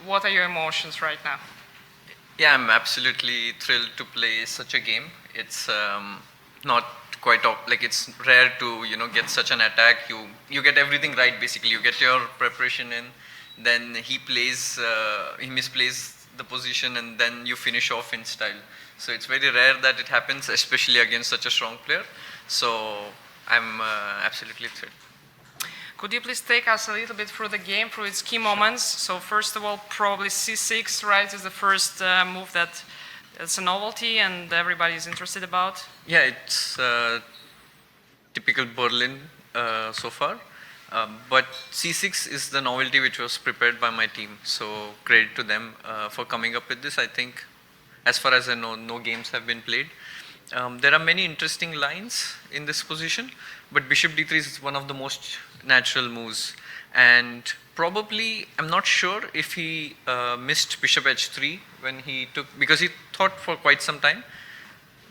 what are your emotions right now? Yeah, I'm absolutely thrilled to play such a game. It's not quite like it's rare to get such an attack. You get everything right basically. You get your preparation in, then he misplays the position, and then you finish off in style. So it's very rare that it happens, especially against such a strong player. So I'm absolutely thrilled. Could you please take us a little bit through the game, through its key moments? So first of all, probably c6, right, is the first move that it's a novelty and everybody is interested about. Yeah, it's typical Berlin so far. But C6 is the novelty which was prepared by my team. So credit to them for coming up with this. I think, as far as I know, no games have been played. There are many interesting lines in this position, but bishop d3 is one of the most natural moves. And probably, I'm not sure if he missed bishop h3 when he took, because he thought for quite some time.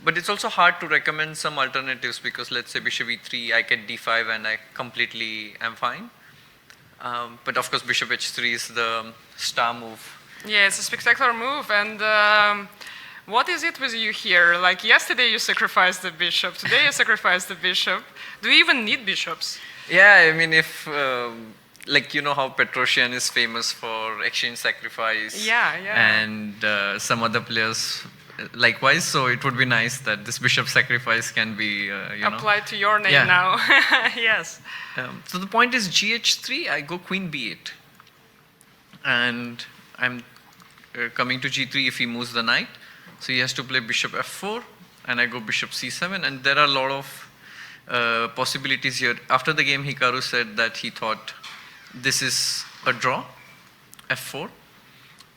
But it's also hard to recommend some alternatives, because let's say bishop e3, I get d5 and I completely am fine. But of course bishop h3 is the star move. Yeah, it's a spectacular move. And what is it with you here? Like yesterday you sacrificed the bishop, today you sacrificed the bishop. Do you even need bishops? Yeah, I mean, if like how Petrosian is famous for exchange sacrifice. Yeah. And some other players likewise, so it would be nice that this bishop sacrifice can be applied to your name now. Yes. So the point is gh3, I go queen b8, and I'm coming to g3 if he moves the knight, so he has to play bishop f4, and I go bishop c7, and there are a lot of possibilities here. After the game, Hikaru said that he thought this is a draw, f4,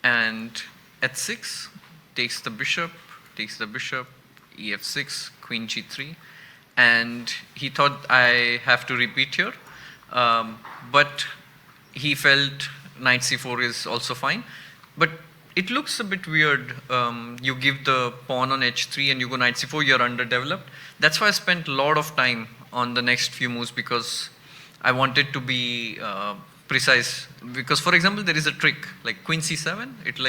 and h6 takes the bishop, ef6, queen g3, and he thought I have to repeat here, but he felt knight c4 is also fine. But it looks a bit weird. You give the pawn on h3 and you go knight c4, you're underdeveloped. That's why I spent a lot of time on the next few moves, because I wanted to be precise. Because for example, there is a trick like queen c7, it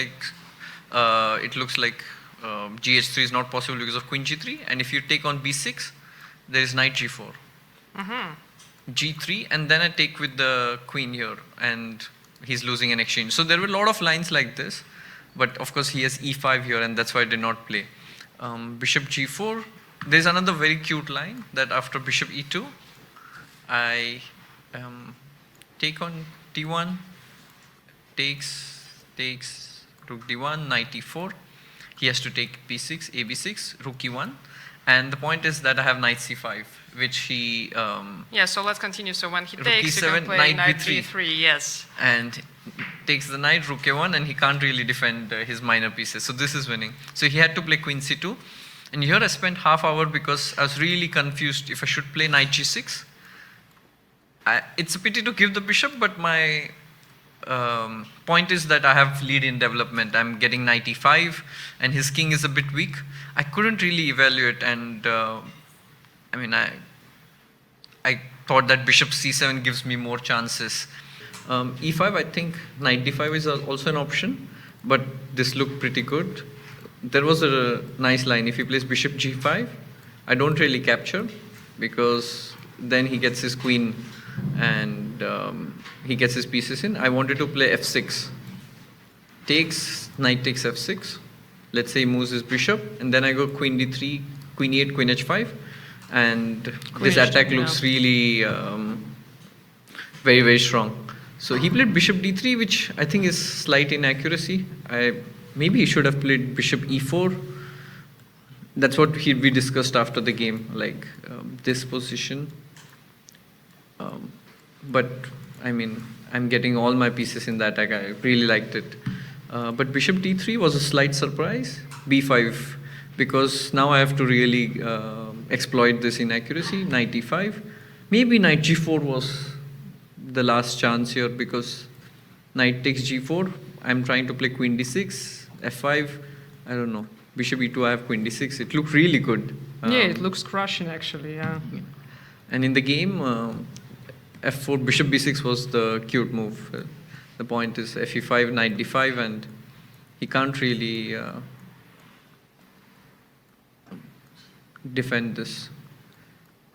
looks like gh3 is not possible because of queen g3, and if you take on b6, there is knight g4, g3, and then I take with the queen here, and he's losing an exchange. So there were a lot of lines like this, but of course he has e5 here, and that's why I did not play. Bishop g4, there's another very cute line that after bishop e2, I take on d1, takes rook d1, knight e4. He has to take b6, ab6, rook e1. And the point is that I have knight c5, which he... yeah, so let's continue. So when he rook takes, e7, you can play knight b3. b3, yes. And takes the knight, rook a1, and he can't really defend his minor pieces. So this is winning. So he had to play queen c2. And here I spent half hour because I was really confused if I should play knight g6. It's a pity to give the bishop, but my point is that I have lead in development. I'm getting knight e5, and his king is a bit weak. I couldn't really evaluate, and I mean, I thought that bishop c7 gives me more chances. e5, I think knight d5 is also an option, but this looked pretty good. There was a nice line. If he plays bishop g5, I don't really capture, because then he gets his queen and he gets his pieces in. I wanted to play f6. Knight takes f6. Let's say he moves his bishop, and then I go queen d3, queen e8, queen h5, and this attack looks really very, very strong. So he played bishop d3, which I think is slight inaccuracy. Maybe he should have played bishop e4. That's what we discussed after the game, like this position. But I mean, I'm getting all my pieces in the attack. I really liked it. But bishop d3 was a slight surprise. b5, because now I have to really exploit this inaccuracy. Knight e5. Maybe knight g4 was the last chance here, because knight takes g4. I'm trying to play queen d6, f5. I don't know. Bishop e2, I have queen d6. It looked really good. Yeah, it looks crushing actually, yeah. And in the game, f4, bishop b6 was the cute move. the point is fe5, knight d5, and he can't really defend this.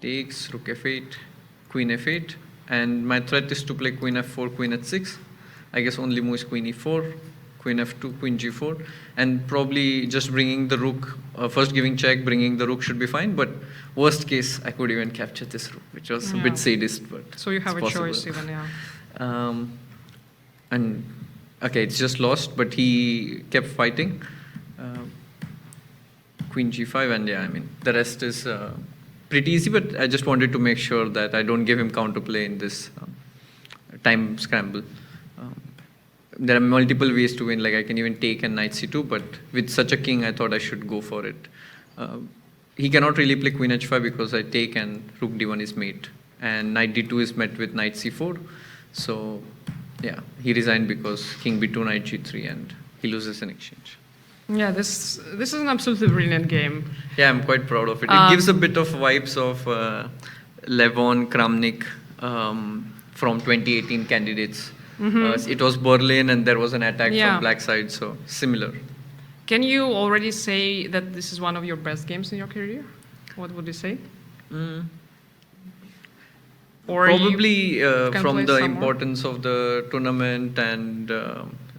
Takes, rook f8, queen f8, and my threat is to play queen f4, queen h6. I guess only move is queen e4, queen f2, queen g4, and probably just bringing the rook, first giving check, bringing the rook should be fine, but worst case, I could even capture this rook, which was a bit sadist, but so you have a possible. choice even, yeah. And okay, it's just lost, but he kept fighting. Queen g5, and yeah, I mean, the rest is pretty easy, but I just wanted to make sure that I don't give him counterplay in this time scramble. There are multiple ways to win, like I can even take and knight c2, but with such a king, I thought I should go for it. He cannot really play queen h5 because I take and rook d1 is mate, and knight d2 is met with knight c4. So yeah, he resigned because king b2, knight g3, and he loses an exchange. Yeah, this is an absolutely brilliant game. Yeah, I'm quite proud of it. It gives a bit of vibes of Levon, Kramnik from 2018 candidates. It was Berlin and there was an attack from black side, so similar. Can you already say that this is one of your best games in your career? What would you say? Or probably from the importance of the tournament and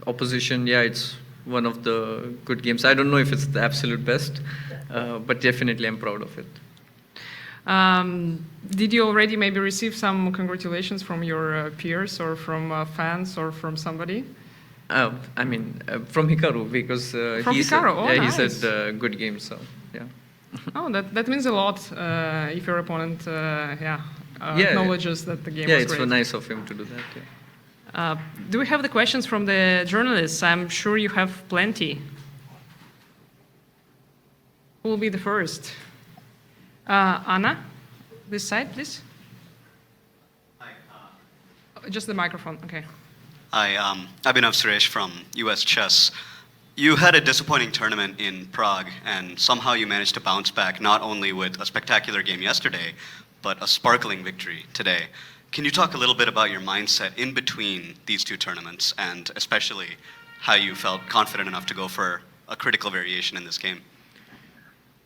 opposition, yeah, it's one of the good games. I don't know if it's the absolute best, but definitely I'm proud of it. Did you already maybe receive some congratulations from your peers or from fans or from somebody? I mean, from Hikaru, because from he Hikaru? said, Nice. he said good game, so yeah. Oh, that means a lot if your opponent acknowledges that the game was great. Yeah, it's so nice of him to do that, yeah. Do we have the questions from the journalists? I'm sure you have plenty. Who will be the first? Anna, this side, please. Hi. Just the microphone, okay. Hi, Abhinav Suresh from US Chess. You had a disappointing tournament in Prague, and somehow you managed to bounce back not only with a spectacular game yesterday, but a sparkling victory today. Can you talk a little bit about your mindset in between these two tournaments, and especially how you felt confident enough to go for a critical variation in this game?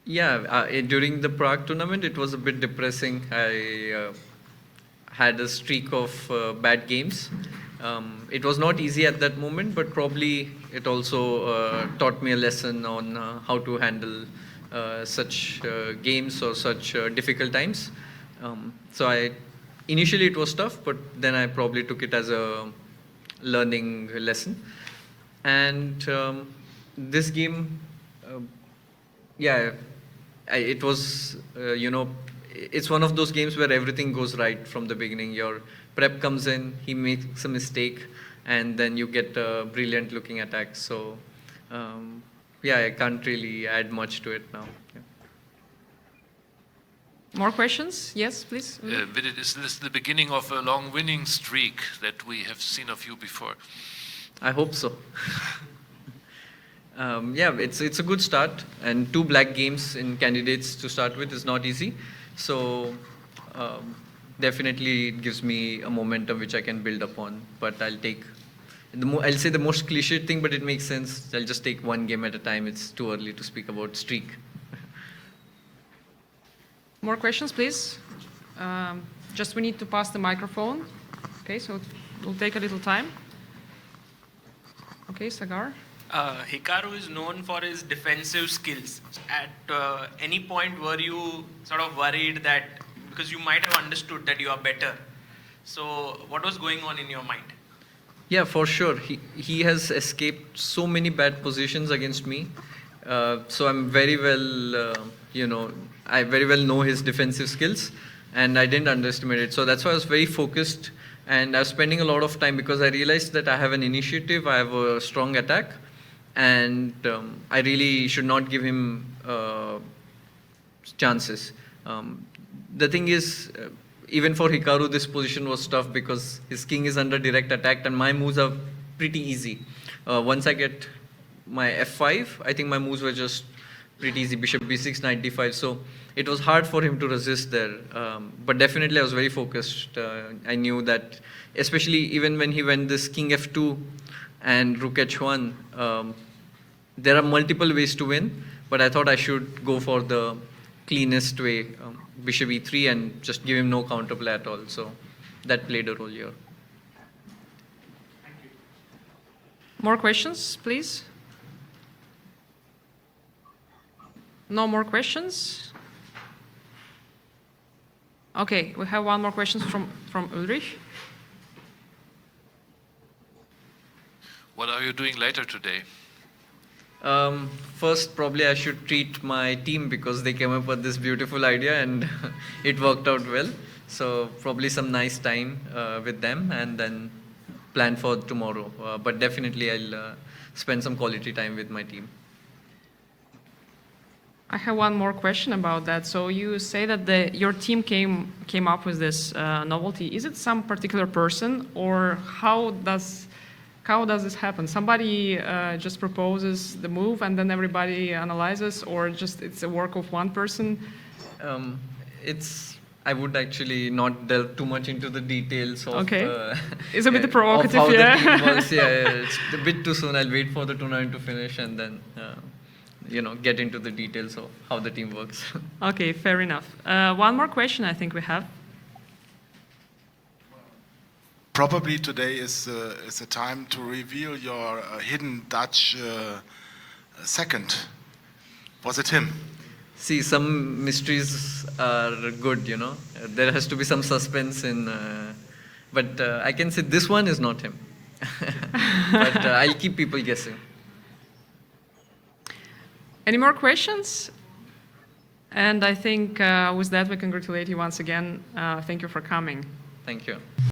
Yeah, during the Prague tournament, it was a bit depressing. I had a streak of bad games. It was not easy at that moment, but probably it also taught me a lesson on how to handle such games or such difficult times. Initially it was tough, but then I probably took it as a learning lesson. And this game, it was, it's one of those games where everything goes right from the beginning. Your prep comes in, he makes a mistake, and then you get a brilliant looking attack. So, I can't really add much to it now. Yeah. More questions? Yes, please. Vidit, is this the beginning of a long winning streak that we have seen of you before? I hope so. It's a good start, and 2 black games in candidates to start with is not easy. So definitely it gives me a momentum which I can build upon. But I'll say the most cliche thing, but it makes sense. I'll just take 1 game at a time. It's too early to speak about streak. More questions, please. Just we need to pass the microphone. Okay, so it will take a little time. Okay, Sagar. Hikaru is known for his defensive skills. At any point were you sort of worried that, because you might have understood that you are better, so what was going on in your mind? Yeah, for sure. He has escaped so many bad positions against me. So I'm very well, I very well know his defensive skills, and I didn't underestimate it. So that's why I was very focused, and I was spending a lot of time because I realized that I have an initiative, I have a strong attack, and I really should not give him chances. The thing is, even for Hikaru, this position was tough because his king is under direct attack, and my moves are pretty easy. Once I get my f5, I think my moves were just pretty easy, bishop b6, knight d5. So it was hard for him to resist there. But definitely I was very focused. I knew that, especially even when he went this king f2 and rook h1, there are multiple ways to win, but I thought I should go for the cleanest way, bishop e3, and just give him no counterplay at all. So that played a role here. More questions, please? No more questions? Okay, we have one more question from Ulrich. What are you doing later today? First, probably I should treat my team because they came up with this beautiful idea and it worked out well. So probably some nice time with them and then plan for tomorrow. But definitely I'll spend some quality time with my team. I have one more question about that. So you say that your team came up with this novelty. Is it some particular person, or how does this happen? Somebody just proposes the move and then everybody analyzes, or just it's a work of one person? I would actually not delve too much into the details of. Okay. It's a bit provocative, of how yeah. the team works. Yeah, it's a bit too soon. I'll wait for the tournament to finish and then, get into the details of how the team works. Okay, fair enough. One more question I think we have. Probably today is a time to reveal your hidden Dutch second. Was it him? See, some mysteries are good, There has to be some suspense in. But I can say this one is not him. But I'll keep people guessing. Any more questions? And I think with that we congratulate you once again. Thank you for coming. Thank you.